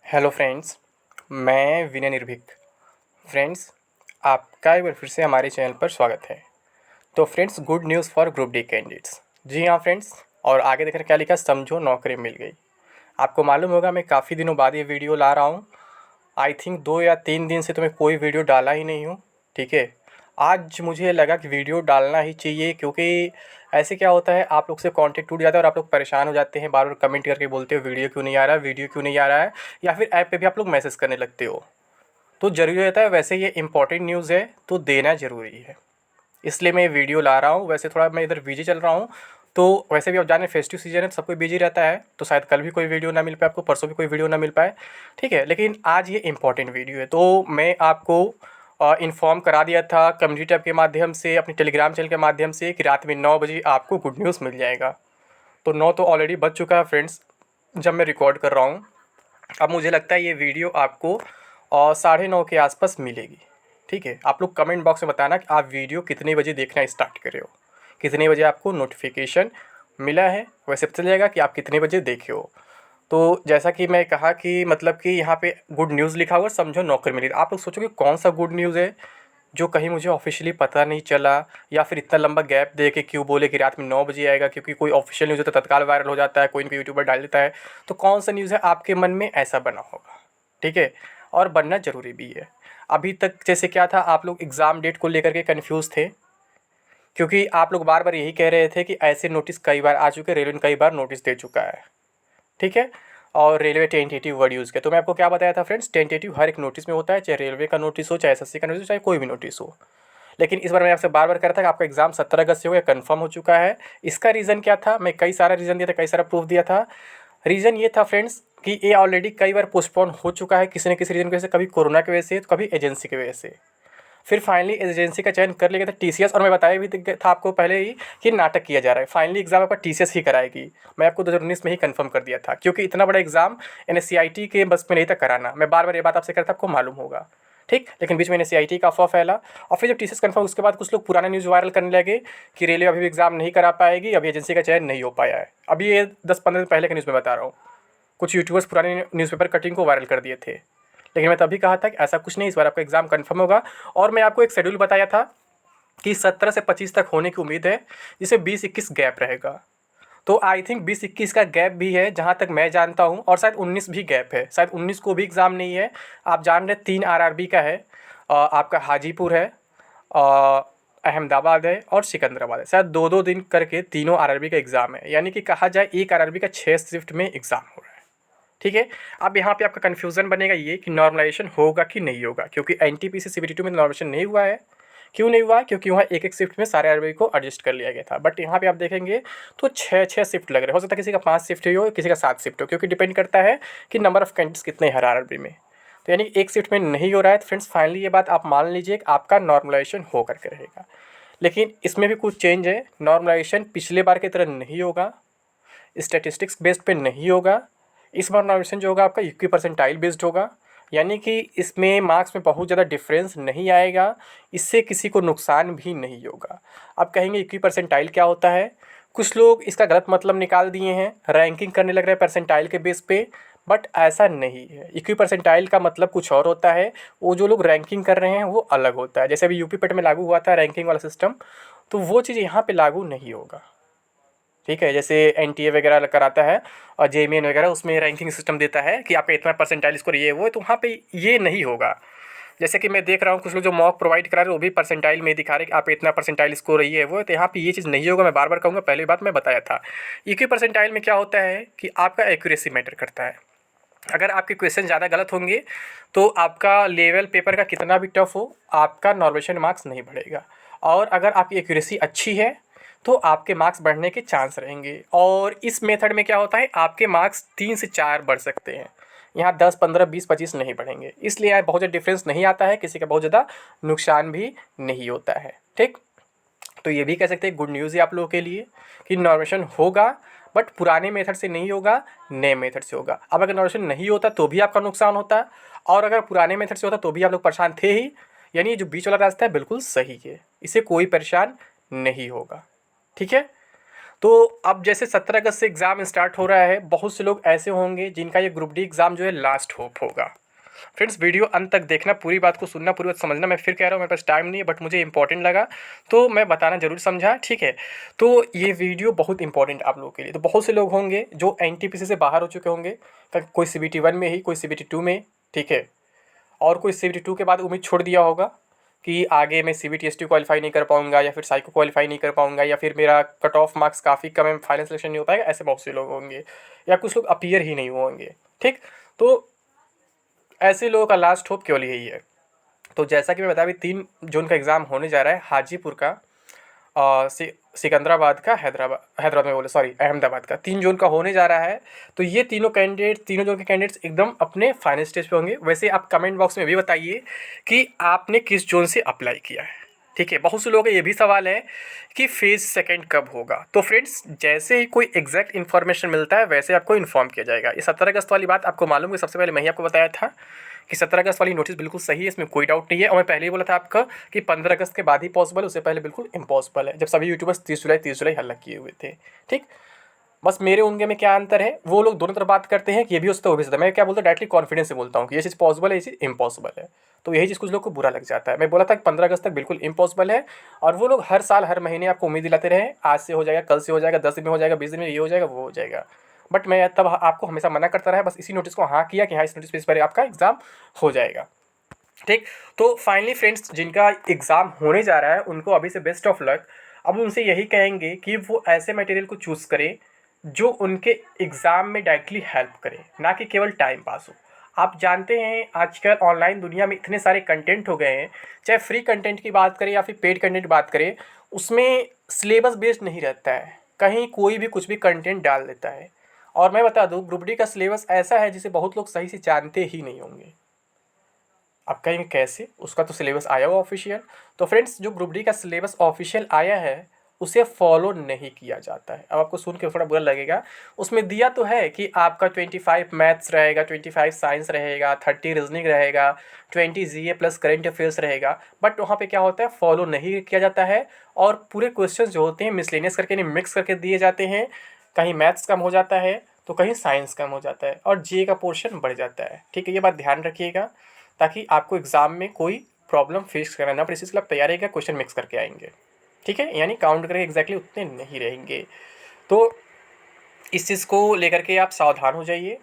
Hello friends, मैं विनय निर्भीक। Friends, आपका एक बार फिर से हमारे चैनल पर स्वागत है। तो friends, good news for group D candidates. जी हाँ फ्रेंड्स, और आगे देखकर क्या लिखा, समझो नौकरी मिल गई। आपको मालूम होगा मैं काफ़ी दिनों बाद ये वीडियो ला रहा हूँ। आई थिंक 2 या 3 दिन से तो मैं कोई वीडियो डाला ही नहीं हूँ। ठीक है, आज मुझे लगा कि वीडियो डालना ही चाहिए, क्योंकि ऐसे क्या होता है, आप लोग से कांटेक्ट टूट जाता है और आप लोग परेशान हो जाते हैं, बार बार कमेंट करके बोलते हो वीडियो क्यों नहीं आ रहा है, वीडियो क्यों नहीं आ रहा है, या फिर ऐप पे भी आप लोग मैसेज करने लगते हो। तो ज़रूरी रहता है, वैसे ये इंपॉर्टेंट न्यूज़ है तो देना ज़रूरी है, इसलिए मैं वीडियो ला रहा हूँ। वैसे थोड़ा मैं इधर बिजी चल रहा हूँ, तो वैसे भी आप जाने फेस्टिव सीजन है तो सब कोई बिजी रहता है, तो शायद कल भी कोई वीडियो ना मिल पाए आपको, परसों भी कोई वीडियो ना मिल पाए। ठीक है, लेकिन आज ये इंपॉर्टेंट वीडियो है, तो मैं आपको इन्फॉर्म करा दिया था कम्युनिटी टैब के माध्यम से, अपने टेलीग्राम चैनल के माध्यम से, कि रात में 9 बजे आपको गुड न्यूज़ मिल जाएगा। तो 9 तो ऑलरेडी बज चुका है फ्रेंड्स, जब मैं रिकॉर्ड कर रहा हूँ। अब मुझे लगता है ये वीडियो आपको 9:30 के आसपास मिलेगी। ठीक है, आप लोग कमेंट बॉक्स में बताना कि आप वीडियो कितने बजे देखना स्टार्ट करे हो, कितने बजे आपको नोटिफिकेशन मिला है, वैसे पता चलेगा कि आप कितने बजे देखे हो। तो जैसा कि मैं कहा कि मतलब कि यहाँ पे गुड न्यूज़ लिखा हुआ, समझो नौकरी मिली। आप लोग सोचोगे कौन सा गुड न्यूज़ है जो कहीं मुझे ऑफिशियली पता नहीं चला, या फिर इतना लंबा गैप दे के क्यों बोले कि रात में 9 बजे आएगा, क्योंकि कोई ऑफिशियल न्यूज़ है तो तत्काल वायरल हो जाता है, कोई ना कोई यूट्यूबर डाल देता है। तो कौन सा न्यूज़ है आपके मन में ऐसा बना होगा? ठीक है, और बनना ज़रूरी भी है। अभी तक जैसे क्या था, आप लोग एग्ज़ाम डेट को लेकर के कन्फ्यूज़ थे, क्योंकि आप लोग बार बार यही कह रहे थे कि ऐसे नोटिस कई बार आ चुके हैं, रेलवे ने कई बार नोटिस दे चुका है। ठीक है, और रेलवे टेंटेटिव वर्ड यूज़ किया, तो मैं आपको क्या बताया था फ्रेंड्स, टेंटेटिव हर एक नोटिस में होता है, चाहे रेलवे का नोटिस हो, चाहे एसएससी का नोटिस हो, चाहे कोई भी नोटिस हो। लेकिन इस बार मैं आपसे बार बार कह रहा था कि आपका एग्ज़ाम 17 अगस्त से हो, या कन्फर्म हो चुका है। इसका रीज़न क्या था, मैं कई सारा रीज़न दिया था, कई सारा प्रूफ दिया था। रीज़न ये था फ्रेंड्स कि ये ऑलरेडी कई बार पोस्टपोन हो चुका है, किसी न किसी रीज़न की वजह से, कभी कोरोना की वजह से, तो कभी एजेंसी की वजह से। फिर फाइनली एजेंसी का चयन कर लिया गया था, टीसीएस, और मैं बताया भी था आपको पहले ही कि नाटक किया जा रहा है। फाइनली एग्जाम आपका टीसीएस ही कराएगी। मैं आपको 2019 में ही कंफर्म कर दिया था, क्योंकि इतना बड़ा एग्जाम एनएससीआईटी के बस में नहीं था कराना। मैं बार बार ये बात आपसे करता, आपको मालूम होगा। ठीक, लेकिन बीच में एनएससीआईटी का अफवाह फैला, और फिर जब टीसीएस कंफर्म, उसके बाद कुछ लोग पुराना न्यूज़ वायरल करने लगे कि रेलवे अभी भी एग्जाम नहीं करा पाएगी, अभी एजेंसी का चयन नहीं हो पाया है। अभी ये 10-15 दिन पहले का न्यूज़ में बता रहा हूँ। कुछ यूट्यूबर्स पुराने न्यूज़पेपर कटिंग को वायरल कर दिए थे, लेकिन मैं तभी कहा था कि ऐसा कुछ नहीं, इस बार आपका एग्ज़ाम कन्फर्म होगा। और मैं आपको एक शेड्यूल बताया था कि 17 से 25 तक होने की उम्मीद है, जिसे 20-21 गैप रहेगा। तो आई थिंक 20-21 का गैप भी है जहाँ तक मैं जानता हूँ, और शायद 19 भी गैप है, शायद 19 को भी एग्ज़ाम नहीं है। आप जान रहे 3 आरआरबी का है, आपका हाजीपुर है, अहमदाबाद है, और सिकंदराबाद है। शायद 2-2 दिन करके तीनों आरआरबी का एग्ज़ाम है, यानी कि कहा जाए एक आरआरबी का 6 शिफ्ट में एग्ज़ाम हो रहा है। ठीक है, अब यहाँ पे आपका कन्फ्यूज़न बनेगा ये कि नॉर्मलाइजेशन होगा कि नहीं होगा, क्योंकि एनटीपीसी सीबीटी 2 में नॉर्मलाइजेशन नहीं हुआ है। क्यों नहीं हुआ है? क्योंकि वहाँ एक एक शिफ्ट में सारे आरबी को एडजस्ट कर लिया गया था। बट यहाँ पे आप देखेंगे तो 6-6 शिफ्ट लग रहे हैं। हो सकता है किसी का 5 शिफ्ट हो, किसी का 7 शिफ्ट हो, क्योंकि डिपेंड करता है कि नंबर ऑफ़ कैंडिडेट्स कितने हैं हर आरबी में। तो यानी कि एक शिफ्ट में नहीं हो रहा है, तो फ्रेंड्स फाइनली ये बात आप मान लीजिए कि आपका नॉर्मलाइजेशन हो करके रहेगा। लेकिन इसमें भी कुछ चेंज है, नॉर्मलाइजेशन पिछले बार की तरह नहीं होगा, स्टैटिस्टिक्स बेस्ड पे नहीं होगा। इस बार नॉमिनेशन जो होगा आपका यूक्यू परसेंटाइल बेस्ड होगा, यानी कि इसमें मार्क्स में बहुत ज़्यादा डिफरेंस नहीं आएगा, इससे किसी को नुकसान भी नहीं होगा। अब कहेंगे यूक्यू परसेंटाइल क्या होता है, कुछ लोग इसका गलत मतलब निकाल दिए हैं, रैंकिंग करने लग रहे हैं परसेंटाइल के बेस पे, बट ऐसा नहीं है। इक्वी परसेंटाइल का मतलब कुछ और होता है, वो जो लोग रैंकिंग कर रहे हैं वो अलग होता है। जैसे अभी यूपी पेट में लागू हुआ था रैंकिंग वाला सिस्टम, तो वो चीज़ यहाँ पे लागू नहीं होगा। ठीक है, जैसे एनटीए वगैरह कराता है और जेईमेन वगैरह, उसमें रैंकिंग सिस्टम देता है कि आपका इतना परसेंटाइल स्कोर ये वो है, तो वहाँ पे ये नहीं होगा। जैसे कि मैं देख रहा हूँ कुछ लोग जो मॉक प्रोवाइड करा रहे हैं वो भी परसेंटाइल में ही दिखा रहे हैं कि आप इतना परसेंटाइल स्कोर ये है वो है, तो यहाँ पे ये चीज़ नहीं होगा। मैं बार बार कहूँगा, पहली बात मैं बताया था। इक्वी परसेंटाइल में क्या होता है कि आपका एक्यूरेसी मैटर करता है। अगर आपके क्वेश्चन ज़्यादा गलत होंगे तो आपका लेवल पेपर का कितना भी टफ हो, आपका नॉर्मेशन मार्क्स नहीं बढ़ेगा। और अगर आपकी एक्यूरेसी अच्छी है तो आपके मार्क्स बढ़ने के चांस रहेंगे। और इस मेथड में क्या होता है, आपके मार्क्स 3 से 4 बढ़ सकते हैं, यहाँ 10, 15, 20, 25 नहीं बढ़ेंगे। इसलिए यहाँ बहुत ज़्यादा डिफरेंस नहीं आता है, किसी का बहुत ज़्यादा नुकसान भी नहीं होता है। ठीक, तो ये भी कह सकते हैं गुड न्यूज़ है आप लोगों के लिए कि नॉर्मेशन होगा, बट पुराने मेथड से नहीं होगा, नए मेथड से होगा। अब अगर नॉर्मेशन नहीं होता तो भी आपका नुकसान होता, और अगर पुराने मेथड से होता तो भी आप लोग परेशान थे ही। यानी ये जो बीच वाला रास्ता है बिल्कुल सही है, इसे कोई परेशान नहीं होगा। ठीक है, तो अब जैसे 17 अगस्त से एग्ज़ाम स्टार्ट हो रहा है, बहुत से लोग ऐसे होंगे जिनका ये ग्रुप डी एग्ज़ाम जो है लास्ट होप होगा। फ्रेंड्स वीडियो अंत तक देखना, पूरी बात को सुनना, पूरी बात समझना। मैं फिर कह रहा हूँ मेरे पास टाइम नहीं है बट मुझे इंपॉर्टेंट लगा तो मैं बताना ज़रूर समझा, ठीक है। तो ये वीडियो बहुत इंपॉर्टेंट आप लोगों के लिए। तो बहुत से लोग होंगे जो एनटीपीसी से बाहर हो चुके होंगे, कोई सीबीटी 1 में ही, कोई सीबीटी 2 में, ठीक है, और कोई सीबीटी 2 के बाद उम्मीद छोड़ दिया होगा कि आगे मैं सीबीटी एसटी क्वालीफाई नहीं कर पाऊंगा, या फिर साइको क्वालीफाई नहीं कर पाऊंगा, या फिर मेरा कट ऑफ मार्क्स काफ़ी कम है, फाइनल सिलेक्शन नहीं हो पाएगा। ऐसे बहुत से लोग होंगे, या कुछ लोग अपीयर ही नहीं होंगे, ठीक। तो ऐसे लोगों का लास्ट होप केवल यही है। तो जैसा कि मैं बताया, अभी 3 जून का एग्ज़ाम होने जा रहा है, हाजीपुर का, सिकंदराबाद का, हैदराबाद में बोले, सॉरी, अहमदाबाद का 3 जून का होने जा रहा है। तो ये तीनों जोन के कैंडिडेट्स एकदम अपने फाइनल स्टेज पे होंगे। वैसे आप कमेंट बॉक्स में भी बताइए कि आपने किस जोन से अप्लाई किया है, ठीक है। बहुत से लोगों का ये भी सवाल है कि फेज़ सेकंड कब होगा। तो फ्रेंड्स, जैसे ही कोई एग्जैक्ट इन्फॉर्मेशन मिलता है वैसे आपको इन्फॉर्म किया जाएगा। ये 17 अगस्त वाली बात आपको मालूम है, सबसे पहले मैं ही आपको बताया था कि 17 अगस्त वाली नोटिस बिल्कुल सही है, इसमें कोई डाउट नहीं है। और मैं पहले ही बोला था आपका कि 15 अगस्त के बाद ही पॉसिबल है, उससे पहले बिल्कुल इम्पॉसिबल है, जब सभी यूट्यूबर्स 30 जुलाई हल्ला किए हुए थे, ठीक। बस मेरे उनके में क्या अंतर है, वो लोग दोनों तरफ बात करते हैं कि ये भी हो सकता है वो भी हो सकता है। मैं क्या बोलता हूँ, डायरेक्टली कॉन्फिडेंस से बोलता हूँ कि ये चीज़ पॉसिबल है, ये चीज़ इम्पॉसिबल है। तो यही चीज़ कुछ लोग को बुरा लग जाता है। मैं बोला था कि 15 अगस्त तक बिल्कुल इम्पॉसिबल है, और वो लोग हर साल हर महीने आपको उम्मीद दिलाते रहे, आज से हो जाएगा, कल से हो जाएगा, 10 दिन में हो जाएगा, 20 दिन में ये हो जाएगा, वो हो जाएगा। बट मैं तब आपको हमेशा मना करता रहा, बस इसी नोटिस को हाँ किया कि हाँ, इस नोटिस पे इस पर आपका एग्ज़ाम हो जाएगा, ठीक। तो फाइनली फ्रेंड्स, जिनका एग्ज़ाम होने जा रहा है उनको अभी से बेस्ट ऑफ लक। अब उनसे यही कहेंगे कि वो ऐसे मटेरियल को चूज़ करें जो उनके एग्ज़ाम में डायरेक्टली हेल्प करे, ना कि केवल टाइम पास हो। आप जानते हैं आजकल ऑनलाइन दुनिया में इतने सारे कंटेंट हो गए हैं, चाहे फ्री कंटेंट की बात करें या फिर पेड कंटेंट की बात करें, उसमें सिलेबस बेस्ड नहीं रहता है, कहीं कोई भी कुछ भी कंटेंट डाल देता है। और मैं बता दूं, ग्रुप डी का सिलेबस ऐसा है जिसे बहुत लोग सही से जानते ही नहीं होंगे। अब कहेंगे कैसे, उसका तो सिलेबस आया हुआ ऑफिशियल। तो फ्रेंड्स, जो ग्रुप डी का सिलेबस ऑफिशियल आया है उसे फॉलो नहीं किया जाता है। अब आपको सुन के थोड़ा बुरा लगेगा, उसमें दिया तो है कि आपका 25 मैथ्स रहेगा, 25 साइंस रहेगा, 30 रीजनिंग रहेगा, 20 जीए प्लस करेंट अफेयर्स रहेगा, बट वहाँ पे क्या होता है, फॉलो नहीं किया जाता है। और पूरे क्वेश्चन जो होते हैं मिसलेनियस करके, नहीं मिक्स करके दिए जाते हैं। कहीं मैथ्स कम हो जाता है तो कहीं साइंस कम हो जाता है, और जीए का पोर्शन बढ़ जाता है, ठीक है। ये बात ध्यान रखिएगा ताकि आपको एग्ज़ाम में कोई प्रॉब्लम फेस करना ना पड़े। इसी के लिए आप तैयारी का क्वेश्चन मिक्स करके आएंगे, ठीक है, यानी काउंट करके एग्जैक्टली उतने नहीं रहेंगे। तो इस चीज़ को लेकर के आप सावधान हो जाइए।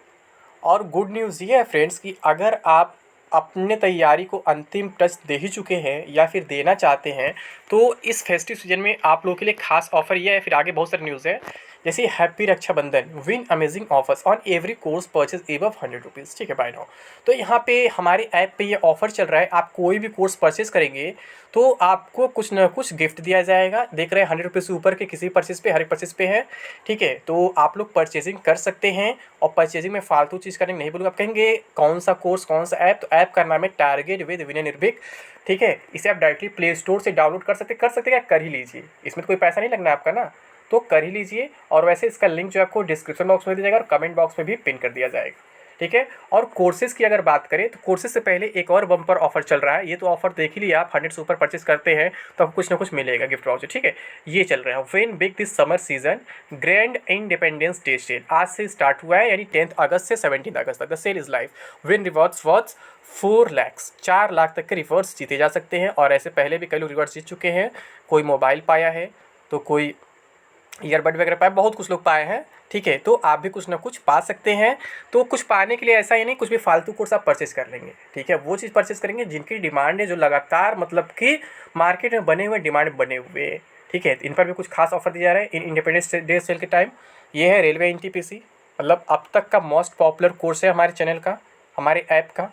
और गुड न्यूज़ ये है फ्रेंड्स कि अगर आप अपने तैयारी को अंतिम टच दे ही चुके हैं या फिर देना चाहते हैं, तो इस फेस्टिव सीजन में आप लोगों के लिए खास ऑफर ये है, फिर आगे बहुत सारी न्यूज़ है, जैसे happy Rakshabandhan, win amazing offers on every course purchase above 100 rupees, ठीक है, बाय नाउ। तो यहाँ पे हमारे ऐप पे ये ऑफर चल रहा है, आप कोई भी कोर्स परचेज करेंगे तो आपको कुछ ना कुछ गिफ्ट दिया जाएगा। देख रहे हैं 100 रुपीज़ से ऊपर के किसी परचेज पे, हर एक परचेज पे है, ठीक है। तो आप लोग परचेजिंग कर सकते हैं। और परचेजिंग में फालतू चीज़ करने नहीं बोलूँगा। आप कहेंगे कौन सा कोर्स, कौन सा ऐप, तो ऐप का नाम है टारगेट विद विनय निर्भीक, ठीक है। इसे आप डायरेक्टली प्ले स्टोर से डाउनलोड कर सकते क्या, कर ही लीजिए। इसमें तो कोई पैसा नहीं लगना आपका ना, तो कर ही लीजिए। और वैसे इसका लिंक जो आपको डिस्क्रिप्शन बॉक्स में दिया जाएगा और कमेंट बॉक्स में भी पिन कर दिया जाएगा, ठीक है। और कोर्सेज की अगर बात करें तो कोर्सेज से पहले एक और बम्पर ऑफर चल रहा है। ये तो ऑफर देख ही लिया आप, 100 से ऊपर परचेस करते हैं तो आपको कुछ ना कुछ मिलेगा गिफ्ट वाउचर, ठीक है। ये चल रहा है win big this summer season grand independence day sale, आज से स्टार्ट हुआ है, यानी 10 अगस्त से 17 अगस्त तक the sale is live. Win rewards worth 4 lakh, 4 lakh तक के रिवॉर्ड्स जीते जा सकते हैं। और ऐसे पहले भी कई लोग रिवॉर्ड्स जीत चुके हैं। कोई मोबाइल पाया है, तो कोई ईयरबड वगैरह पाए, बहुत कुछ लोग पाए हैं, ठीक है। तो आप भी कुछ ना कुछ पा सकते हैं। तो कुछ पाने के लिए ऐसा ही नहीं कुछ भी फालतू कोर्स आप परचेस कर लेंगे, ठीक है। वो चीज़ परचेस करेंगे जिनकी डिमांड है, जो लगातार मतलब कि मार्केट में बने हुए, डिमांड बने हुए, ठीक है। इन पर भी कुछ खास ऑफर दिया जा रहा है इन इंडिपेंडेंस डे सेल के टाइम। ये है रेलवे एनटीपीसी, मतलब अब तक का मोस्ट पॉपुलर कोर्स है हमारे चैनल का, हमारे ऐप का,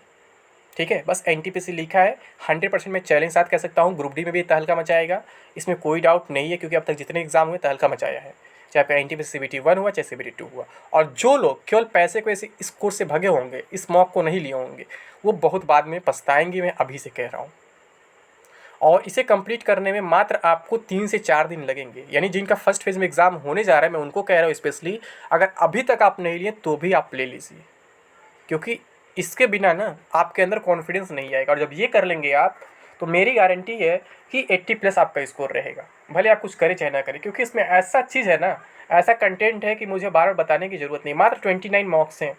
ठीक है। बस एनटीपीसी लिखा है, 100% मैं चैलेंज साथ कह सकता हूँ ग्रुप डी में भी तहलका मचाएगा, इसमें कोई डाउट नहीं है, क्योंकि अब तक जितने एग्जाम हुए तहलका मचाया है, चाहे आपका एनटीपीसी सीबीटी 1 हुआ, चाहे सीबीटी 2 हुआ। और जो लोग केवल पैसे को ऐसे इस कोर्स से भगे होंगे, इस मौक को नहीं लिए होंगे, वो बहुत बाद में पछताएंगे, मैं अभी से कह रहा हूँ। और इसे कंप्लीट करने में मात्र आपको 3 से 4 दिन लगेंगे, यानी जिनका फर्स्ट फेज में एग्जाम होने जा रहा है मैं उनको कह रहा हूँ स्पेशली, अगर अभी तक आप नहीं लिए तो भी आप ले लीजिए, क्योंकि इसके बिना ना आपके अंदर कॉन्फिडेंस नहीं आएगा। और जब ये कर लेंगे आप, तो मेरी गारंटी है कि 80 प्लस आपका स्कोर रहेगा, भले आप कुछ करें चाहे ना करें, क्योंकि इसमें ऐसा चीज़ है ना ऐसा कंटेंट है कि मुझे बार बार बताने की ज़रूरत नहीं। मात्र 29 मॉक्स हैं।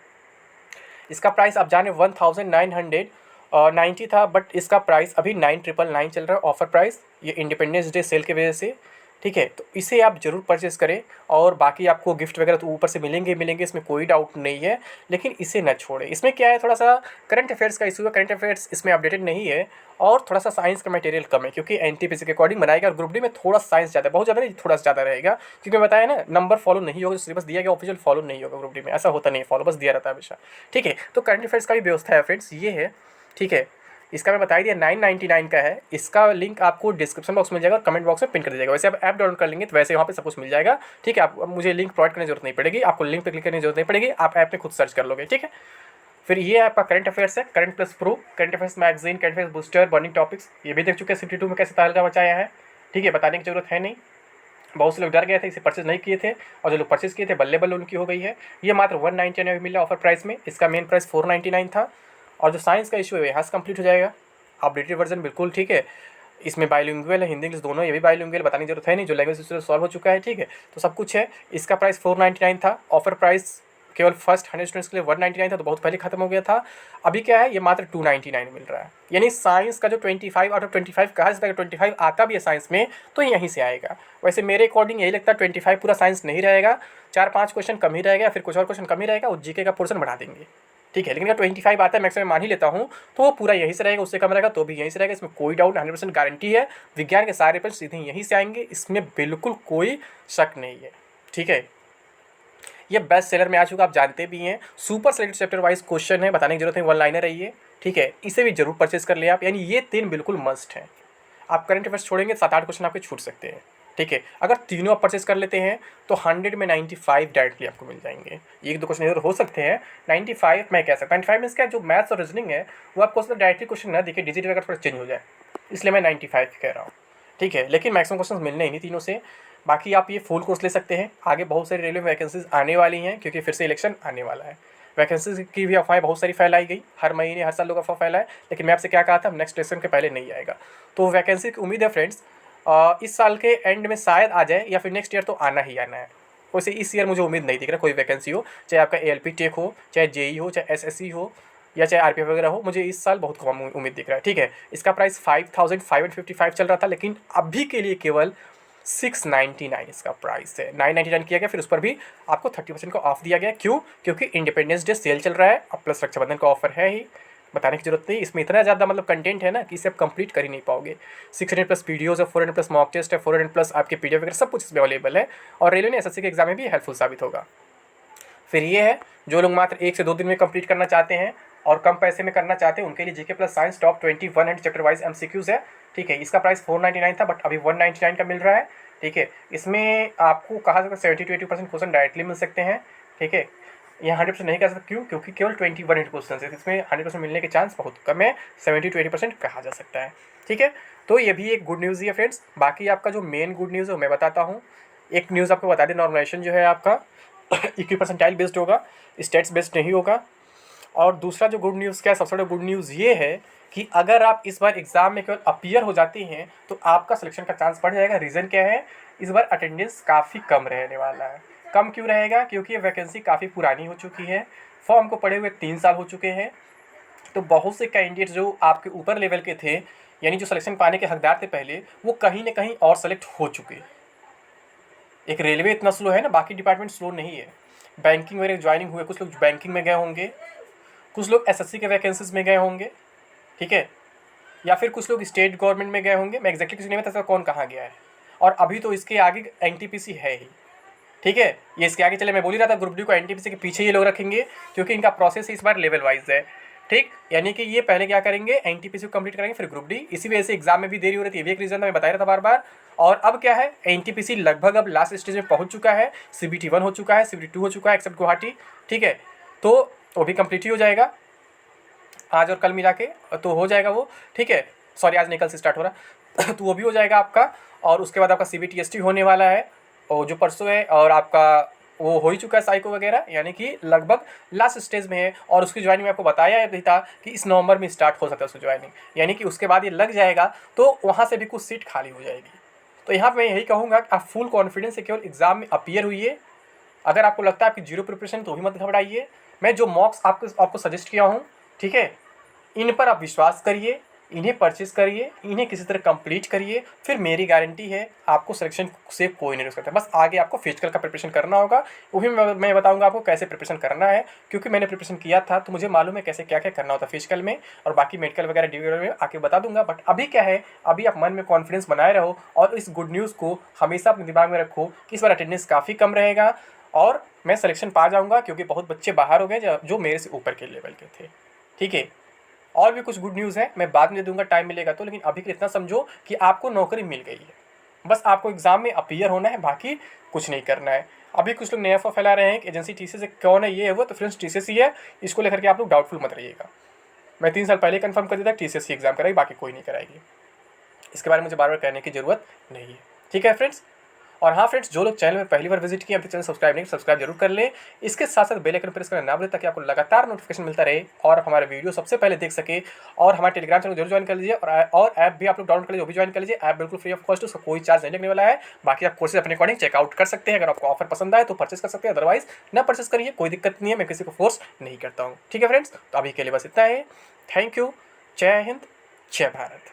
इसका प्राइस आप जाने 1990 था, बट इसका प्राइस अभी 9999 चल रहा है ऑफर प्राइस, ये इंडिपेंडेंस डे सेल की वजह से। ठीक है, तो इसे आप ज़रूर परचेज़ करें। और बाकी आपको गिफ्ट वगैरह तो ऊपर से मिलेंगे मिलेंगे, इसमें कोई डाउट नहीं है, लेकिन इसे न छोड़ें। इसमें क्या है, थोड़ा सा करंट अफेयर्स का इशू है, करंट अफेयर्स इसमें अपडेटेड नहीं है, और थोड़ा सा साइंस का मटेरियल कम है, क्योंकि एनटीपीसी के अकॉर्डिंग बनाएगा। और ग्रुप डी में थोड़ा साइंस ज़्यादा है, बहुत ज़्यादा नहीं, थोड़ा सा ज़्यादा रहेगा, क्योंकि मैं बताया ना, नंबर फॉलो नहीं होगा, सिलेबस दिया गया ऑफिशियल फॉलो नहीं होगा ग्रुप डी में, ऐसा होता नहीं है, फॉलो बस दिया रहता है हमेशा। ठीक है, तो करंट अफेयर्स का भी व्यवस्था है फ्रेंड्स, ये है। ठीक है, इसका मैं बता ही दिया 999 का है। इसका लिंक आपको डिस्क्रिप्शन बॉक्स में मिल जाएगा और कमेंट बॉक्स में पिन कर दिया जाएगा। वैसे आप ऐप डाउनलोड कर लेंगे तो वैसे वहाँ पे सब कुछ मिल जाएगा। ठीक है, आप मुझे लिंक प्रोवाइड करने की जरूरत नहीं पड़ेगी, आपको लिंक पे क्लिक करने की जरूरत नहीं पड़ेगी, आप ऐप में खुद सर्च कर लोगे। ठीक है, फिर ये आपका करंट अफेयर्स है, current plus pro, current affairs magazine, current affairs booster, burning topics, ये भी देख चुके हैं 62 में कैसे तहलका मचाया है। ठीक है, बताने की जरूरत है नहीं। बहुत से लोग डर गए थे, इसे परचेज नहीं किए थे, और जो लोग परचेज किए थे बल्ले बल्ले उनकी हो गई है। ये मात्र 199 में मिल रहा ऑफर प्राइस में, इसका मेन प्राइस 499 था। और जो साइंस का इशू है यहाँ से कंप्लीट हो जाएगा, अपडेटेड वर्जन बिल्कुल। ठीक है, इसमें बाइलिंगुअल है, हिंदी इंग्लिश दोनों, ये भी बाइलिंगुअल, बताने की जरूरत है नहीं, जो लैंग्वेज सॉल्व हो चुका है। ठीक है, तो सब कुछ है। इसका प्राइस 499 था, ऑफर प्राइस केवल फर्स्ट 100 स्टूडेंट्स के लिए 199 था, तो बहुत पहले खत्म हो गया था। अभी क्या है, ये मात्र 299 मिल रहा है। यानी साइंस का जो 25 आउट ऑफ 25 कहा जाता है, 25 आता भी है साइंस में तो यहीं से आएगा। वैसे मेरे अकॉर्डिंग यही लगता है 25 पूरा साइंस नहीं रहेगा, 4-5 क्वेश्चन कम ही रहेगा, फिर कुछ और क्वेश्चन कम ही रहेगा, और जीके का पोर्शन बढ़ा देंगे। ठीक है, लेकिन अगर 25 आता है मैक्सिमम मान ही लेता हूँ, तो वो पूरा यहीं से रहेगा, उससे कम रहेगा तो भी यहीं से रहेगा, इसमें कोई डाउट 100% गारंटी है। विज्ञान के सारे प्रश्न सीधे यहीं से आएंगे, इसमें बिल्कुल कोई शक नहीं है। ठीक है, ये बेस्ट सेलर में आ चुका, आप जानते भी हैं। Super selected chapter wise question है, बताने की जरूरत है, वन लाइनर है ये। ठीक है, इसे भी जरूर परचेज कर ले आप, यानी ये 3 बिल्कुल मस्ट हैं। आप करंट अफेयर्स छोड़ेंगे 7-8 क्वेश्चन आपके छूट सकते हैं। ठीक है, अगर तीनों आप परचेज कर लेते हैं तो 100 में 95 डायरेक्टली आपको मिल जाएंगे। 1-2 क्वेश्चन इधर हो सकते हैं, 95 मैं कह सकता हूँ। 95 मीन्स क्या, जो मैथ्स और रीजनिंग है वो आपको डायरेक्टली क्वेश्चन ना देखिए, डिजिट वगैरह थोड़ा चेंज हो जाए, इसलिए मैं 95 कह रहा हूँ। ठीक है, लेकिन मैक्सिमम क्वेश्चन मिलने ही नहीं तीनों से। बाकी आप ये फुल कोर्स ले सकते हैं। आगे बहुत सारी रेलवे वैकेंसीज आने वाली हैं, क्योंकि फिर से इलेक्शन आने वाला है। वैकेंसीज की भी अफवाहें बहुत सारी फैलाई गई, हर महीने हर साल लोग अफवाह फैलाए, लेकिन मैं आपसे क्या कहा था, नेक्स्ट इलेक्शन के पहले नहीं आएगा। तो वैकेंसी की उम्मीद है फ्रेंड्स, इस साल के एंड में शायद आ जाए, या फिर नेक्स्ट ईयर तो आना ही आना है। वैसे इस ईयर मुझे उम्मीद नहीं दिख रहा कोई वैकेंसी हो, चाहे आपका ALP टेक हो, चाहे JEE हो, चाहे SSC हो, या चाहे RPF वगैरह हो, मुझे इस साल बहुत कम उम्मीद दिख रहा है। ठीक है, इसका प्राइस 5555 चल रहा था, लेकिन अभी के लिए केवल 699 इसका प्राइस है। 999 किया गया, फिर उस पर भी आपको 30% का ऑफ दिया गया। क्यों? क्योंकि इंडिपेंडेंस डे सेल चल रहा है, और प्लस रक्षाबंधन का ऑफर है ही, बताने की जरूरत नहीं। इसमें इतना ज़्यादा मतलब कंटेंट है ना कि इसे आप कंप्लीट कर ही नहीं पाओगे। 600+ वीडियोस है, 400+ मॉक टेस्ट है, 400+ आपके PDF वगैरह सब कुछ इसमें अवेलेबल है, और रेलवे ने SSC के एग्जाम में भी हेल्पफुल साबित होगा। फिर ये है, जो लोग मात्र 1 से 2 दिन में कंप्लीट करना चाहते हैं और कम पैसे में करना चाहते हैं, उनके लिए GK plus science top 21 and chapter wise MCQs है। ठीक है, इसका प्राइस 499 था, बट अभी 199 का मिल रहा है। ठीक है, इसमें आपको कहा जाता है 70 to 80% क्वेश्चन डायरेक्टली मिल सकते हैं। ठीक है, यहाँ 100% नहीं कह सकते, क्यों? क्योंकि केवल 21 क्वेश्चन है, इसमें 100% मिलने के चांस बहुत कम है, 70 to 80% कहा जा सकता है। ठीक है, तो ये भी एक गुड न्यूज़ ही है फ्रेंड्स। बाकी आपका जो मेन गुड न्यूज़ है मैं बताता हूँ। एक न्यूज़ आपको बता दें, नॉर्मलाइजेशन जो है आपका इक्वी परसेंटाइल बेस्ड होगा, स्टेट्स बेस्ड नहीं होगा। और दूसरा जो गुड न्यूज़ क्या है, सबसे बड़ा गुड न्यूज़ ये है कि अगर आप इस बार एग्ज़ाम में केवल अपीयर हो जाते हैं तो आपका सिलेक्शन का चांस बढ़ जाएगा। रीज़न क्या है, इस बार अटेंडेंस काफ़ी कम रहने वाला है। कम क्यों रहेगा? क्योंकि ये वैकेंसी काफ़ी पुरानी हो चुकी है, फॉर्म को पढ़े हुए 3 साल हो चुके हैं। तो बहुत से कैंडिडेट जो आपके ऊपर लेवल के थे, यानी जो सिलेक्शन पाने के हकदार थे पहले, वो कहीं ना कहीं और सेलेक्ट हो चुके। एक रेलवे इतना स्लो है ना, बाकी डिपार्टमेंट स्लो नहीं है। बैंकिंग वगैरह ज्वाइनिंग हुए, कुछ लोग बैंकिंग में गए होंगे, कुछ लोग SSC के वैकेंसीज में गए होंगे। ठीक है, या फिर कुछ लोग स्टेट गवर्नमेंट में गए होंगे, मैं एग्जैक्टली किसी नहीं पता कौन कहाँ गया है। और अभी तो इसके आगे NTPC है ही। ठीक है, ये इसके आगे चले, मैं बोल ही रहा था ग्रुप डी को NTPC के पीछे ये लोग रखेंगे, क्योंकि इनका प्रोसेस इस बार लेवल वाइज है। ठीक, यानी कि ये पहले क्या करेंगे, NTPC को कंप्लीट करेंगे, फिर ग्रुप डी। इसी वजह से एग्जाम में भी देरी हो रही थी, ये भी एक रीज़न था, मैं बता रहा था बार बार। और अब क्या है, NTPC लगभग अब लास्ट स्टेज में पहुंच चुका है। CBT 1 हो चुका है, CBT 2 हो चुका है, एक्सेप्ट गुवाहाटी। ठीक है, तो वो भी कंप्लीट ही हो जाएगा आज और कल मिला के, तो हो जाएगा वो। ठीक है, सॉरी आज नहीं कल से स्टार्ट हो रहा तो वो भी हो जाएगा आपका। और उसके बाद आपका CBTST होने वाला है, और जो परसों है, और आपका वो हो ही चुका है साइको वगैरह, यानी कि लगभग लास्ट स्टेज में है। और उसकी ज्वाइनिंग मैं आपको बताया भी था कि इस नवंबर में स्टार्ट हो सकता है उसकी ज्वाइनिंग, यानी कि उसके बाद ये लग जाएगा तो वहाँ से भी कुछ सीट खाली हो जाएगी। तो यहाँ पे मैं यही कहूँगा कि आप फुल कॉन्फिडेंस से केवल एग्ज़ाम में अपीयर हुइए। अगर आपको लगता है आपकी जीरो प्रिपरेशन तो भी मत घबराइए। मैं जो मॉक्स आपको सजेस्ट किया हूँ, ठीक है, इन पर आप विश्वास करिए, इन्हें परचेज करिए, इन्हें किसी तरह कंप्लीट करिए, फिर मेरी गारंटी है आपको सिलेक्शन से कोई नहीं रोक सकता। बस आगे आपको फिजिकल का प्रिपरेशन करना होगा, वो भी मैं बताऊंगा आपको कैसे प्रिपरेशन करना है, क्योंकि मैंने प्रिपरेशन किया था तो मुझे मालूम है कैसे क्या क्या करना होता है फिजिकल में, और बाकी मेडिकल वगैरह डी में आके बता दूंगा। बट अभी क्या है, अभी आप मन में कॉन्फिडेंस बनाए रहो और इस गुड न्यूज़ को हमेशा अपने दिमाग में रखो कि इस बार अटेंडेंस काफ़ी कम रहेगा और मैं सिलेक्शन पा जाऊँगा, क्योंकि बहुत बच्चे बाहर हो गए जो मेरे से ऊपर के लेवल के थे। ठीक है, और भी कुछ गुड न्यूज़ है, मैं बाद में दे दूंगा टाइम मिलेगा तो, लेकिन अभी के लिए इतना समझो कि आपको नौकरी मिल गई है। बस आपको एग्ज़ाम में अपीयर होना है, बाकी कुछ नहीं करना है। अभी कुछ लोग नया अफवाह फैला रहे हैं कि एजेंसी टीसीएस कौन है, ये है वो, तो फ्रेंड्स टीसीएस ही है, इसको लेकर के आप लोग डाउटफुल मत रहिएगा। मैं 3 साल पहले कंफर्म कर दिया था टीसीएस ही एग्ज़ाम कराएगी, बाकी कोई नहीं कराएगी। इसके बारे में मुझे बार बार कहने की ज़रूरत नहीं है। ठीक है फ्रेंड्स। और हाँ फ्रेंड्स, जो लोग चैनल में पहली बार विजिट किए, अभी चैनल सब्सक्राइब नहीं, सब्सक्राइब जरूर कर लें। इसके साथ साथ बेल आइकन प्रेस करना ना भूलें, ताकि आपको लगातार नोटिफिकेशन मिलता रहे और आप हमारे वीडियो सबसे पहले देख सके। और हमारे टेलीग्राम चैनल जरूर ज्वाइन कर लीजिए, और ऐप भी आप लोग डाउनलोड कर लीजिए, वो भी ज्वाइन कर लीजिए। ऐप बिल्कुल फ्री ऑफ कॉस्ट है, उसका कोई चार्ज नहीं लगने वाला है। बाकी आप कोर्सेज अपने अकॉर्डिंग चेकआउट कर सकते हैं। अगर आपको ऑफर पसंद आए तो परचेस कर सकते हैं, अदरवाइज ना परचेस करिए, कोई दिक्कत नहीं है, मैं किसी को फोर्स नहीं करता हूँ। ठीक है फ्रेंड्स, तो अभी के लिए बस इतना है। Thank you. जय हिंद, जय भारत।